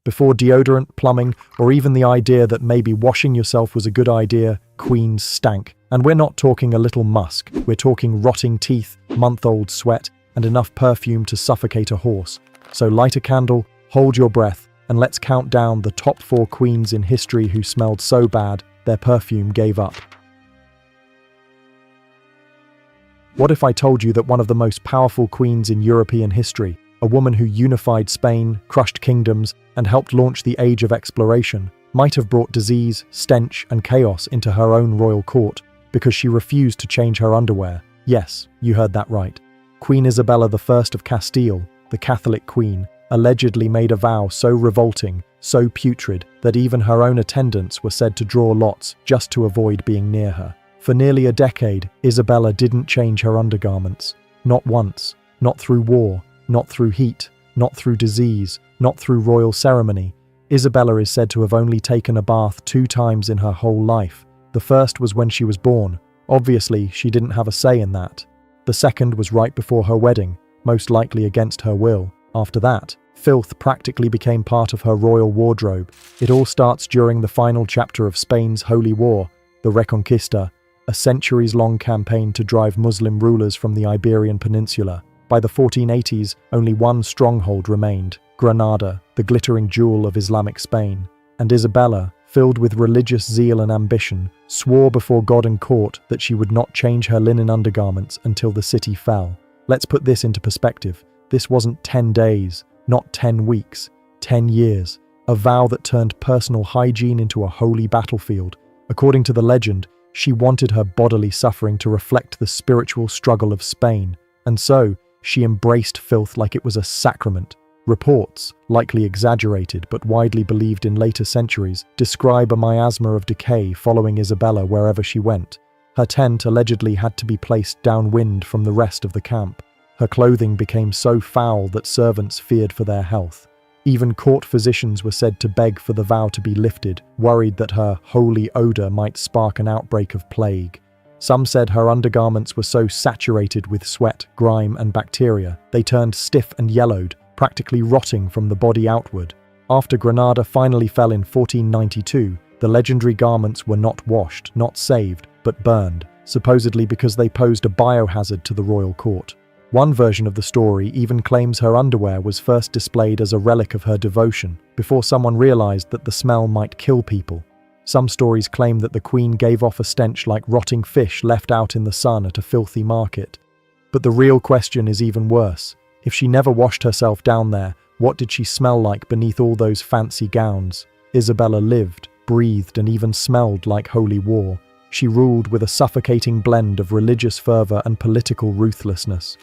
Before deodorant, plumbing, or even the idea that maybe washing yourself was a good idea, queens stank. And we're not talking a little musk, we're talking rotting teeth, month-old sweat, and enough perfume to suffocate a horse. So light a candle, hold your breath, and let's count down the top 4 queens in history who smelled so bad, their perfume gave up. What if I told you that one of the most powerful queens in European history, a woman who unified Spain, crushed kingdoms, and helped launch the age of exploration, might have brought disease, stench, and chaos into her own royal court because she refused to change her underwear? Yes, you heard that right. Queen Isabella I of Castile, the Catholic queen, allegedly made a vow so revolting, so putrid, that even her own attendants were said to draw lots just to avoid being near her. For nearly a decade, Isabella didn't change her undergarments. Not once. Not through war. Not through heat. Not through disease. Not through royal ceremony. Isabella is said to have only taken a bath 2 times in her whole life. The first was when she was born. Obviously, she didn't have a say in that. The second was right before her wedding, most likely against her will. After that, filth practically became part of her royal wardrobe. It all starts during the final chapter of Spain's Holy War, the Reconquista, a centuries-long campaign to drive Muslim rulers from the Iberian Peninsula. By the 1480s, only one stronghold remained, Granada, the glittering jewel of Islamic Spain. And Isabella, filled with religious zeal and ambition, swore before God and court that she would not change her linen undergarments until the city fell. Let's put this into perspective. This wasn't 10 days, not 10 weeks, 10 years. A vow that turned personal hygiene into a holy battlefield. According to the legend, she wanted her bodily suffering to reflect the spiritual struggle of Spain, and so she embraced filth like it was a sacrament. Reports, likely exaggerated but widely believed in later centuries, describe a miasma of decay following Isabella wherever she went. Her tent allegedly had to be placed downwind from the rest of the camp. Her clothing became so foul that servants feared for their health. Even court physicians were said to beg for the vow to be lifted, worried that her holy odor might spark an outbreak of plague. Some said her undergarments were so saturated with sweat, grime, and bacteria, they turned stiff and yellowed, practically rotting from the body outward. After Granada finally fell in 1492, the legendary garments were not washed, not saved, but burned, supposedly because they posed a biohazard to the royal court. One version of the story even claims her underwear was first displayed as a relic of her devotion, before someone realized that the smell might kill people. Some stories claim that the queen gave off a stench like rotting fish left out in the sun at a filthy market. But the real question is even worse. If she never washed herself down there, what did she smell like beneath all those fancy gowns? Isabella lived, breathed, and even smelled like holy war. She ruled with a suffocating blend of religious fervor and political ruthlessness.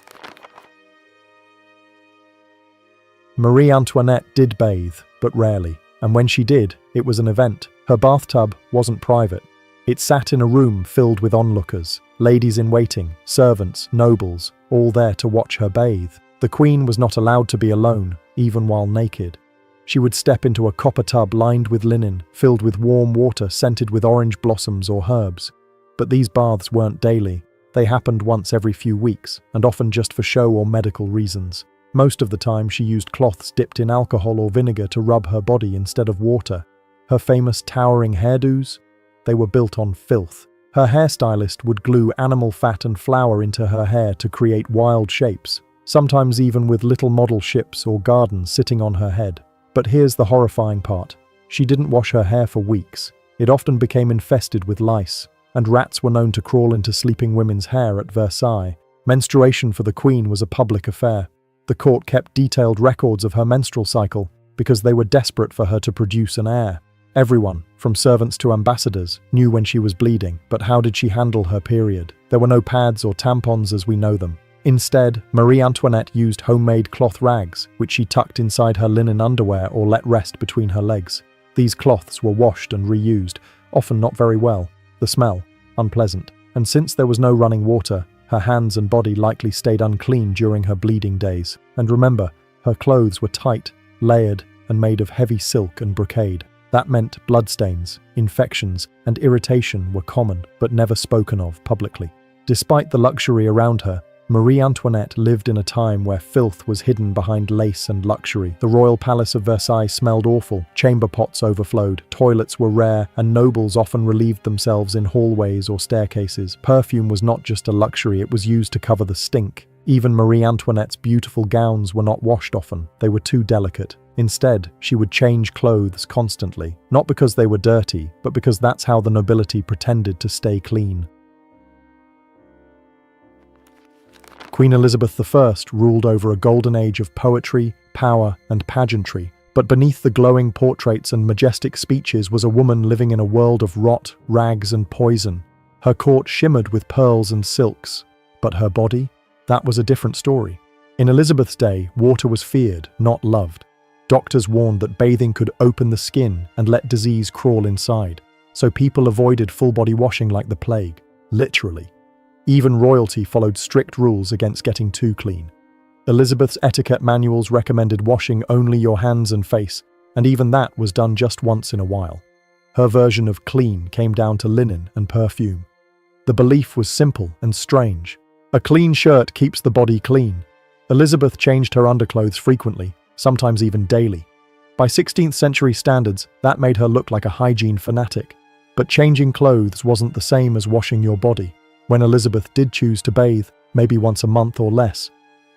Marie Antoinette did bathe, but rarely. And when she did, it was an event. Her bathtub wasn't private. It sat in a room filled with onlookers, ladies in waiting, servants, nobles, all there to watch her bathe. The queen was not allowed to be alone, even while naked. She would step into a copper tub lined with linen, filled with warm water scented with orange blossoms or herbs. But these baths weren't daily. They happened once every few weeks, and often just for show or medical reasons. Most of the time she used cloths dipped in alcohol or vinegar to rub her body instead of water. Her famous towering hairdos? They were built on filth. Her hairstylist would glue animal fat and flour into her hair to create wild shapes, sometimes even with little model ships or gardens sitting on her head. But here's the horrifying part. She didn't wash her hair for weeks. It often became infested with lice, and rats were known to crawl into sleeping women's hair at Versailles. Menstruation for the queen was a public affair. The court kept detailed records of her menstrual cycle because they were desperate for her to produce an heir. Everyone, from servants to ambassadors, knew when she was bleeding, but how did she handle her period? There were no pads or tampons as we know them. Instead, Marie Antoinette used homemade cloth rags, which she tucked inside her linen underwear or let rest between her legs. These cloths were washed and reused, often not very well. The smell, unpleasant. And since there was no running water, her hands and body likely stayed unclean during her bleeding days. And remember, her clothes were tight, layered, and made of heavy silk and brocade. That meant bloodstains, infections, and irritation were common, but never spoken of publicly. Despite the luxury around her, Marie Antoinette lived in a time where filth was hidden behind lace and luxury. The royal palace of Versailles smelled awful, chamber pots overflowed, toilets were rare, and nobles often relieved themselves in hallways or staircases. Perfume was not just a luxury, it was used to cover the stink. Even Marie Antoinette's beautiful gowns were not washed often, they were too delicate. Instead, she would change clothes constantly, not because they were dirty, but because that's how the nobility pretended to stay clean. Queen Elizabeth I ruled over a golden age of poetry, power, and pageantry, but beneath the glowing portraits and majestic speeches was a woman living in a world of rot, rags, and poison. Her court shimmered with pearls and silks, but her body? That was a different story. In Elizabeth's day, water was feared, not loved. Doctors warned that bathing could open the skin and let disease crawl inside, so people avoided full-body washing like the plague, literally. Even royalty followed strict rules against getting too clean. Elizabeth's etiquette manuals recommended washing only your hands and face, and even that was done just once in a while. Her version of clean came down to linen and perfume. The belief was simple and strange. A clean shirt keeps the body clean. Elizabeth changed her underclothes frequently, sometimes even daily. By 16th century standards, that made her look like a hygiene fanatic. But changing clothes wasn't the same as washing your body. When Elizabeth did choose to bathe, maybe once a month or less,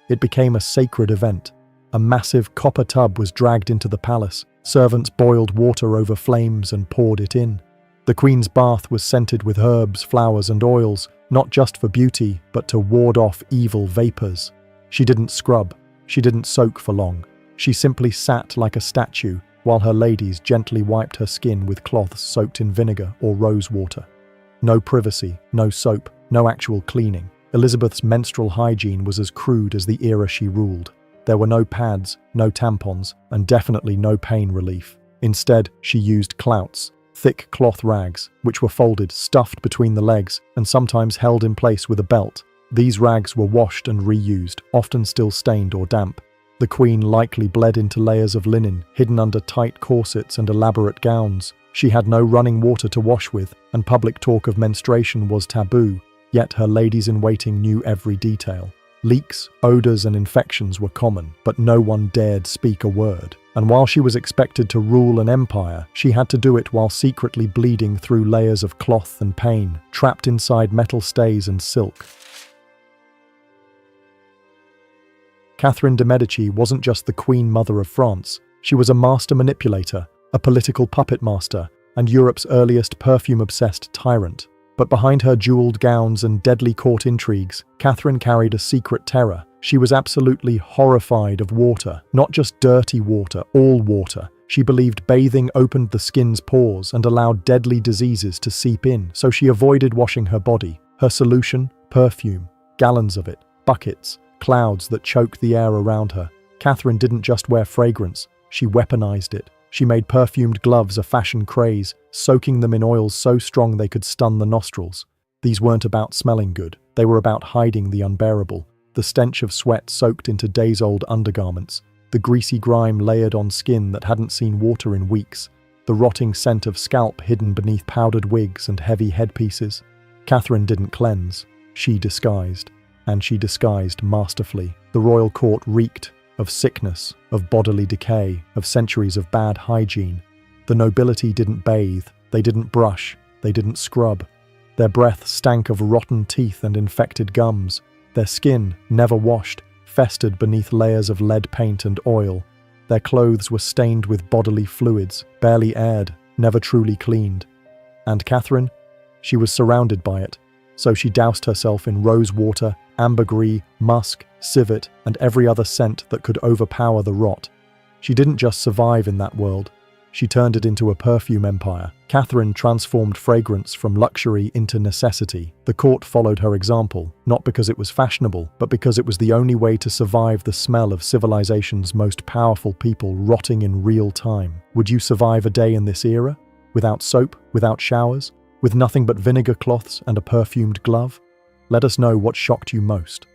it became a sacred event. A massive copper tub was dragged into the palace. Servants boiled water over flames and poured it in. The Queen's bath was scented with herbs, flowers, and oils, not just for beauty, but to ward off evil vapors. She didn't scrub. She didn't soak for long. She simply sat like a statue, while her ladies gently wiped her skin with cloths soaked in vinegar or rose water. No privacy, no soap, no actual cleaning. Elizabeth's menstrual hygiene was as crude as the era she ruled. There were no pads, no tampons, and definitely no pain relief. Instead, she used clouts, thick cloth rags, which were folded, stuffed between the legs, and sometimes held in place with a belt. These rags were washed and reused, often still stained or damp. The Queen likely bled into layers of linen, hidden under tight corsets and elaborate gowns. She had no running water to wash with, and public talk of menstruation was taboo, yet her ladies-in-waiting knew every detail. Leaks, odors, and infections were common, but no one dared speak a word. And while she was expected to rule an empire, she had to do it while secretly bleeding through layers of cloth and pain, trapped inside metal stays and silk. Catherine de' Medici wasn't just the Queen Mother of France. She was a master manipulator, a political puppet master, and Europe's earliest perfume-obsessed tyrant. But behind her jeweled gowns and deadly court intrigues, Catherine carried a secret terror. She was absolutely horrified of water, not just dirty water, all water. She believed bathing opened the skin's pores and allowed deadly diseases to seep in, so she avoided washing her body. Her solution? Perfume. Gallons of it. Buckets. Clouds that choked the air around her. Catherine didn't just wear fragrance, she weaponized it. She made perfumed gloves a fashion craze, soaking them in oils so strong they could stun the nostrils. These weren't about smelling good, they were about hiding the unbearable. The stench of sweat soaked into days-old undergarments, the greasy grime layered on skin that hadn't seen water in weeks, the rotting scent of scalp hidden beneath powdered wigs and heavy headpieces. Catherine didn't cleanse, she disguised. And she disguised masterfully. The royal court reeked of sickness, of bodily decay, of centuries of bad hygiene. The nobility didn't bathe, they didn't brush, they didn't scrub. Their breath stank of rotten teeth and infected gums. Their skin, never washed, festered beneath layers of lead paint and oil. Their clothes were stained with bodily fluids, barely aired, never truly cleaned. And Catherine? She was surrounded by it, so she doused herself in rose water, ambergris, musk, civet, and every other scent that could overpower the rot. She didn't just survive in that world, she turned it into a perfume empire. Catherine transformed fragrance from luxury into necessity. The court followed her example, not because it was fashionable, but because it was the only way to survive the smell of civilization's most powerful people rotting in real time. Would you survive a day in this era? Without soap, without showers, with nothing but vinegar cloths and a perfumed glove? Let us know what shocked you most.